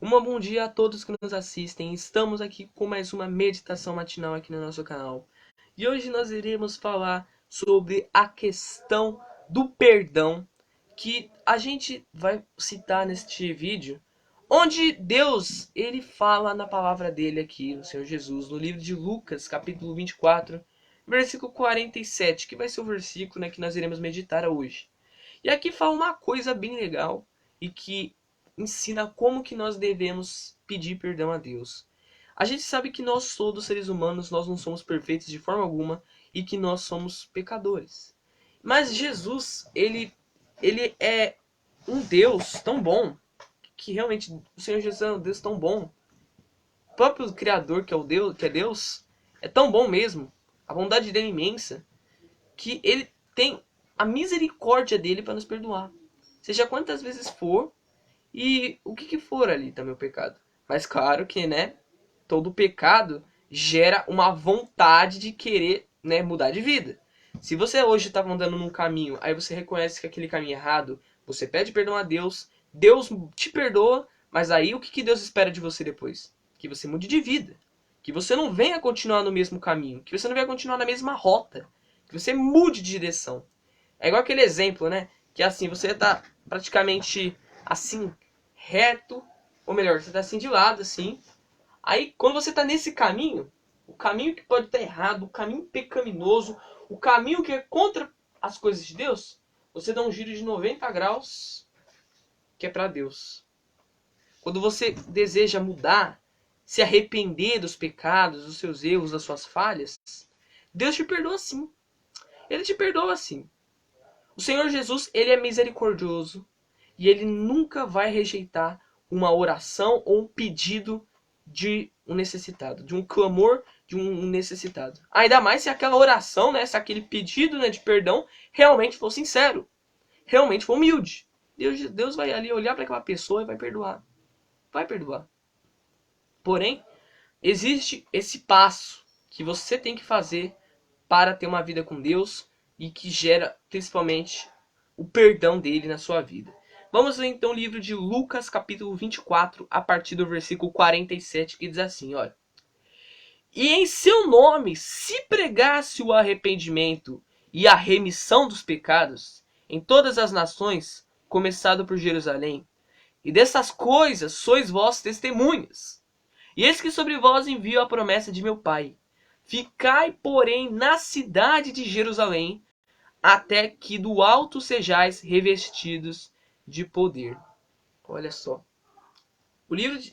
Bom dia a todos que nos assistem. Estamos aqui com mais uma meditação matinal aqui no nosso canal. E hoje nós iremos falar sobre a questão do perdão, que a gente vai citar neste vídeo, onde Deus, ele fala na palavra dele aqui, no Senhor Jesus, no livro de Lucas, capítulo 24, versículo 47, que vai ser o versículo, né, que nós iremos meditar hoje. E aqui fala uma coisa bem legal e que ensina como que nós devemos pedir perdão a Deus. A gente sabe que nós todos seres humanos, nós não somos perfeitos de forma alguma e que nós somos pecadores. Mas Jesus, ele é um Deus tão bom, que realmente o Senhor Jesus é um Deus tão bom. O próprio Criador, que é Deus, é tão bom mesmo. A bondade dele é imensa, que ele tem a misericórdia dele para nos perdoar. Seja quantas vezes for e o que for ali também o pecado. Mas claro que, né, todo pecado gera uma vontade de querer, né, mudar de vida. Se você hoje está andando num caminho, aí você reconhece que aquele caminho é errado, você pede perdão a Deus, Deus te perdoa, mas aí o que Deus espera de você depois? Que você mude de vida. Que você não venha continuar no mesmo caminho, que você não venha continuar na mesma rota, que você mude de direção. É igual aquele exemplo, né? Que assim, você tá praticamente assim, reto, ou melhor, você tá assim de lado, assim. Aí, quando você tá nesse caminho, o caminho que pode estar errado, o caminho pecaminoso, o caminho que é contra as coisas de Deus, você dá um giro de 90 graus, que é para Deus. Quando você deseja mudar, se arrepender dos pecados, dos seus erros, das suas falhas, Deus te perdoa sim. Ele te perdoa sim. O Senhor Jesus, ele é misericordioso e ele nunca vai rejeitar uma oração ou um pedido de um necessitado, de um clamor de um necessitado. Ainda mais se aquela oração, né, se aquele pedido, né, de perdão realmente for sincero, realmente for humilde. Deus vai ali olhar para aquela pessoa e vai perdoar. Vai perdoar. Porém, existe esse passo que você tem que fazer para ter uma vida com Deus e que gera principalmente o perdão dele na sua vida. Vamos ler então o livro de Lucas, capítulo 24, a partir do versículo 47, que diz assim, olha: E em seu nome se pregasse o arrependimento e a remissão dos pecados em todas as nações, começado por Jerusalém, e dessas coisas sois vós testemunhas. E eis que sobre vós envio a promessa de meu Pai. Ficai, porém, na cidade de Jerusalém, até que do alto sejais revestidos de poder. Olha só.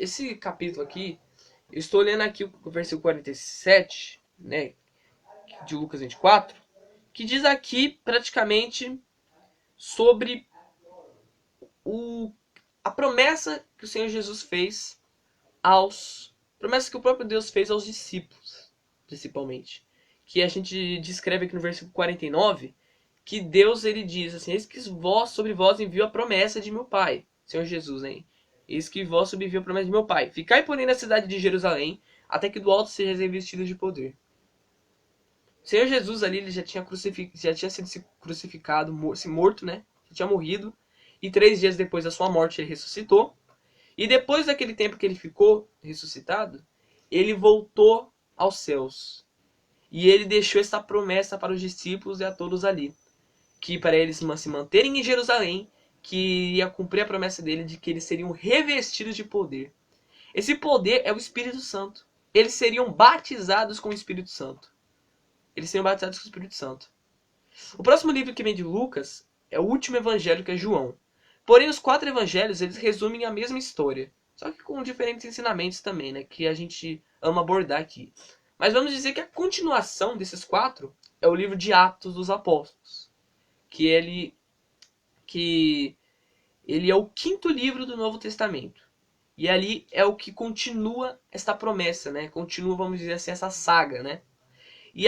Esse capítulo aqui, eu estou lendo aqui o versículo 47, né, de Lucas 24, que diz aqui praticamente sobre a promessa que o Senhor Jesus fez promessa que o próprio Deus fez aos discípulos, principalmente. Que a gente descreve aqui no versículo 49, que Deus, ele diz assim: eis que sobre vós envio a promessa de meu Pai, Senhor Jesus, né? Eis que vós sobre envio a promessa de meu Pai. Ficai, porém, na cidade de Jerusalém, até que do alto sejais revestidos de poder. O Senhor Jesus ali, ele já tinha sido crucificado, morto, né? Já tinha morrido. E 3 dias depois da sua morte, ele ressuscitou. E depois daquele tempo que ele ficou ressuscitado, ele voltou aos céus. E ele deixou essa promessa para os discípulos e a todos ali, que para eles se manterem em Jerusalém, que ia cumprir a promessa dele de que eles seriam revestidos de poder. Esse poder é o Espírito Santo. Eles seriam batizados com o Espírito Santo. Eles seriam batizados com o Espírito Santo. O próximo livro que vem de Lucas é o último evangelho, que é João. Porém, os 4 evangelhos, eles resumem a mesma história. Só que com diferentes ensinamentos também, né? Que a gente ama abordar aqui. Mas vamos dizer que a continuação desses 4 é o livro de Atos dos Apóstolos. Que ele é o 5º livro do Novo Testamento. E ali é o que continua esta promessa, né? Continua, vamos dizer assim, essa saga, né? E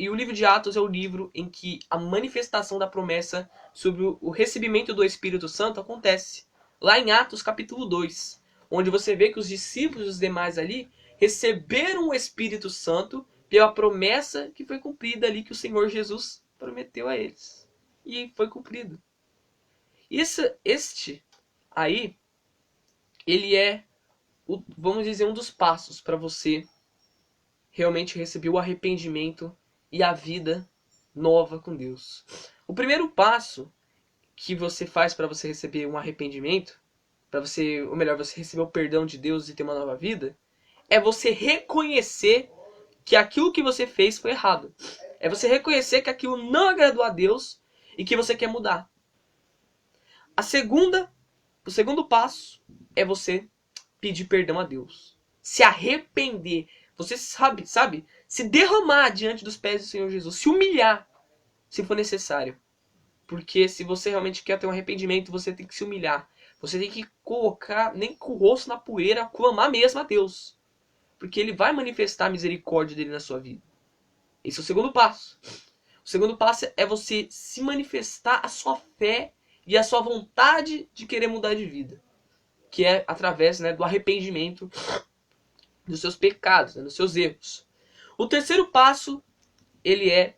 o livro de Atos é o livro em que a manifestação da promessa sobre o recebimento do Espírito Santo acontece. Lá em Atos capítulo 2, onde você vê que os discípulos e os demais ali receberam o Espírito Santo pela promessa que foi cumprida ali, que o Senhor Jesus prometeu a eles. E foi cumprido. Este aí ele é, vamos dizer, um dos passos para você realmente receber o arrependimento e a vida nova com Deus. O primeiro passo que você faz para você receber um arrependimento, para você, ou melhor, você receber o perdão de Deus e ter uma nova vida, é você reconhecer que aquilo que você fez foi errado. É você reconhecer que aquilo não agradou a Deus e que você quer mudar. O segundo passo é você pedir perdão a Deus. Se arrepender. Você sabe, se derramar diante dos pés do Senhor Jesus. Se humilhar, se for necessário. Porque se você realmente quer ter um arrependimento, você tem que se humilhar. Você tem que colocar, nem com o rosto na poeira, clamar mesmo a Deus. Porque Ele vai manifestar a misericórdia dele na sua vida. Esse é o segundo passo. O segundo passo é você se manifestar a sua fé e a sua vontade de querer mudar de vida. Que é através, né, do arrependimento dos seus pecados, né, dos seus erros. O terceiro passo, ele é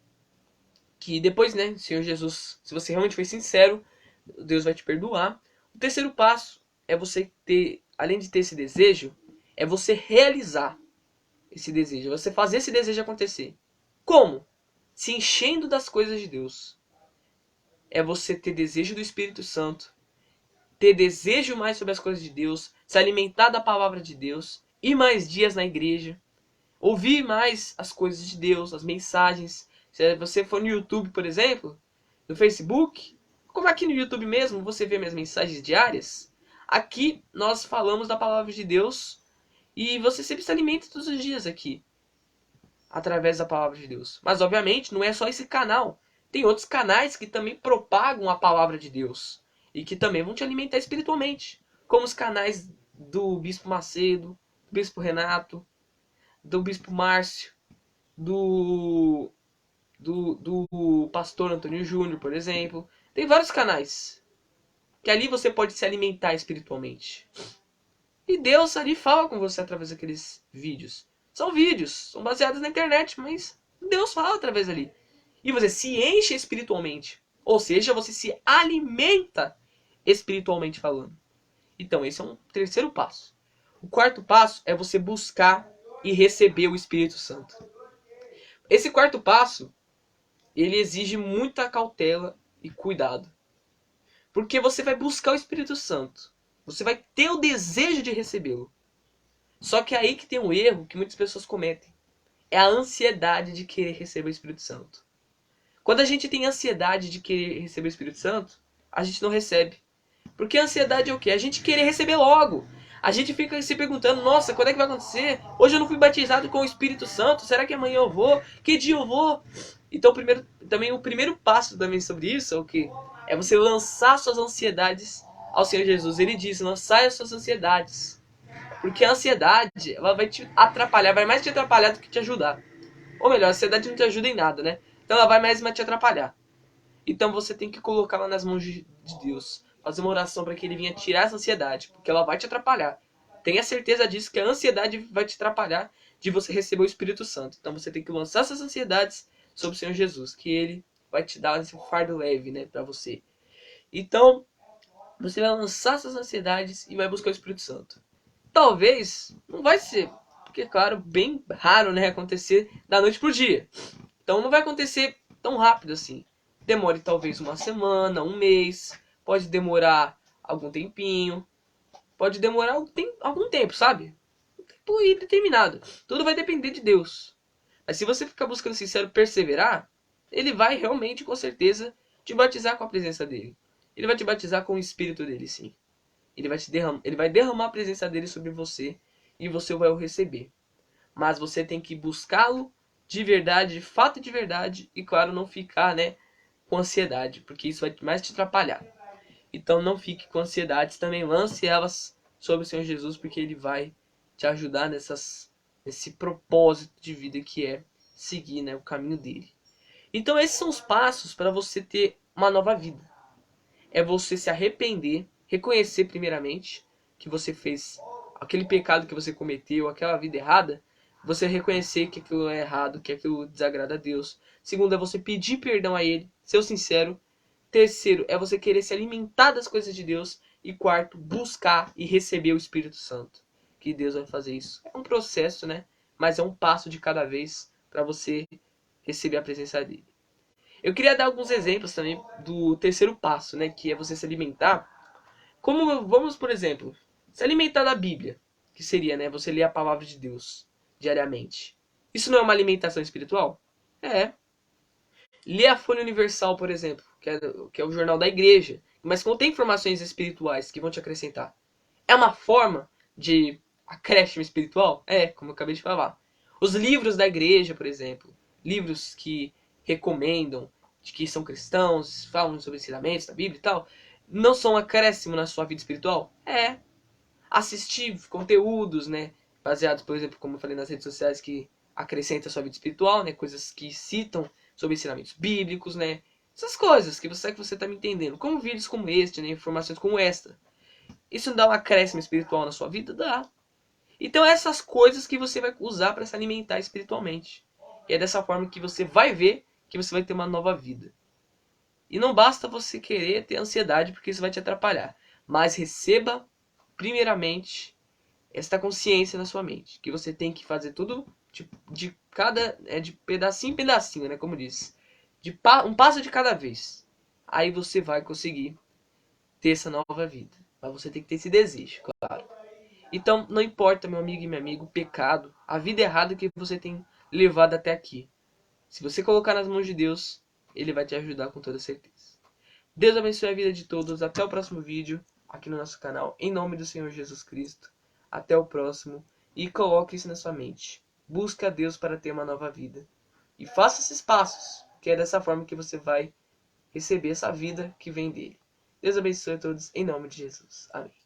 que depois, né, Senhor Jesus, se você realmente foi sincero, Deus vai te perdoar. O terceiro passo é você ter, além de ter esse desejo, é você realizar esse desejo, você fazer esse desejo acontecer. Como? Se enchendo das coisas de Deus. É você ter desejo do Espírito Santo, ter desejo mais sobre as coisas de Deus, se alimentar da palavra de Deus, ir mais dias na igreja, ouvir mais as coisas de Deus, as mensagens. Se você for no YouTube, por exemplo, no Facebook, como aqui no YouTube mesmo, você vê minhas mensagens diárias. Aqui nós falamos da palavra de Deus e você sempre se alimenta todos os dias aqui, através da palavra de Deus. Mas obviamente não é só esse canal. Tem outros canais que também propagam a palavra de Deus e que também vão te alimentar espiritualmente, como os canais do Bispo Macedo, do Bispo Renato, do Bispo Márcio, do Pastor Antônio Júnior, por exemplo. Tem vários canais que ali você pode se alimentar espiritualmente. E Deus ali fala com você através daqueles vídeos. São vídeos, são baseados na internet, mas Deus fala através ali. E você se enche espiritualmente. Ou seja, você se alimenta espiritualmente falando. Então, esse é um terceiro passo. O quarto passo é você buscar e receber o Espírito Santo. Esse quarto passo, ele exige muita cautela e cuidado. Porque você vai buscar o Espírito Santo. Você vai ter o desejo de recebê-lo. Só que é aí que tem um erro que muitas pessoas cometem. É a ansiedade de querer receber o Espírito Santo. Quando a gente tem ansiedade de querer receber o Espírito Santo, a gente não recebe. Porque a ansiedade é o quê? A gente querer receber logo. A gente fica se perguntando, nossa, quando é que vai acontecer? Hoje eu não fui batizado com o Espírito Santo, será que amanhã eu vou? Que dia eu vou? Então o primeiro passo também sobre isso é o quê? É você lançar suas ansiedades ao Senhor Jesus. Ele diz, lançai as suas ansiedades. Porque a ansiedade, ela vai te atrapalhar, vai mais te atrapalhar do que te ajudar. Ou melhor, a ansiedade não te ajuda em nada, né? Então ela vai mais te atrapalhar. Então você tem que colocá-la nas mãos de Deus. Fazer uma oração para que ele venha tirar essa ansiedade, porque ela vai te atrapalhar. Tenha certeza disso, que a ansiedade vai te atrapalhar de você receber o Espírito Santo. Então você tem que lançar essas ansiedades sobre o Senhor Jesus, que ele vai te dar esse fardo leve, né, para você. Então, você vai lançar essas ansiedades e vai buscar o Espírito Santo. Talvez, não vai ser, porque claro, bem raro, né, acontecer da noite pro dia. Então não vai acontecer tão rápido assim. Demore talvez uma semana, um mês, pode demorar algum tempinho, pode demorar algum tempo, sabe? Um tempo indeterminado. Tudo vai depender de Deus. Mas se você ficar buscando sincero perseverar, ele vai realmente, com certeza, te batizar com a presença dele. Ele vai te batizar com o Espírito dele, sim. Ele vai derramar a presença dele sobre você e você vai o receber. Mas você tem que buscá-lo de verdade, de fato de verdade, e claro, não ficar, né, com ansiedade, porque isso vai mais te atrapalhar. Então não fique com ansiedades, também lance elas sobre o Senhor Jesus, porque ele vai te ajudar nesse propósito de vida que é seguir, né, o caminho dele. Então esses são os passos para você ter uma nova vida. É você se arrepender, reconhecer primeiramente que você fez aquele pecado que você cometeu, aquela vida errada, você reconhecer que aquilo é errado, que aquilo desagrada a Deus. Segundo, é você pedir perdão a Ele, ser sincero. Terceiro, é você querer se alimentar das coisas de Deus. E quarto, buscar e receber o Espírito Santo. Que Deus vai fazer isso. É um processo, né? Mas é um passo de cada vez para você receber a presença dele. Eu queria dar alguns exemplos também do terceiro passo, né? Que é você se alimentar. Como vamos, por exemplo, se alimentar da Bíblia, que seria, né? Você ler a palavra de Deus diariamente. Isso não é uma alimentação espiritual? É. Ler a Folha Universal, por exemplo, que é o jornal da igreja, mas contém informações espirituais que vão te acrescentar. É uma forma de acréscimo espiritual? É, como eu acabei de falar. Os livros da igreja, por exemplo, livros que recomendam, de que são cristãos, falam sobre ensinamentos da Bíblia e tal, não são um acréscimo na sua vida espiritual? É. Assistir conteúdos, né, baseados, por exemplo, como eu falei nas redes sociais, que acrescentam a sua vida espiritual, né, coisas que citam sobre ensinamentos bíblicos, né, essas coisas que você tá me entendendo, como vídeos como este, né, informações como esta. Isso dá um acréscimo espiritual na sua vida? Dá. Então essas coisas que você vai usar para se alimentar espiritualmente. E é dessa forma que você vai ver que você vai ter uma nova vida. E não basta você querer ter ansiedade, porque isso vai te atrapalhar. Mas receba, primeiramente, esta consciência na sua mente. Que você tem que fazer tudo de cada. De pedacinho em pedacinho, né? Como diz. Um passo de cada vez. Aí você vai conseguir ter essa nova vida. Mas você tem que ter esse desejo, claro. Então, não importa, meu amigo e minha amigo, o pecado, a vida errada que você tem levado até aqui. Se você colocar nas mãos de Deus, Ele vai te ajudar com toda certeza. Deus abençoe a vida de todos. Até o próximo vídeo aqui no nosso canal. Em nome do Senhor Jesus Cristo. Até o próximo. E coloque isso na sua mente. Busque a Deus para ter uma nova vida. E faça esses passos, que é dessa forma que você vai receber essa vida que vem dele. Deus abençoe a todos em nome de Jesus. Amém.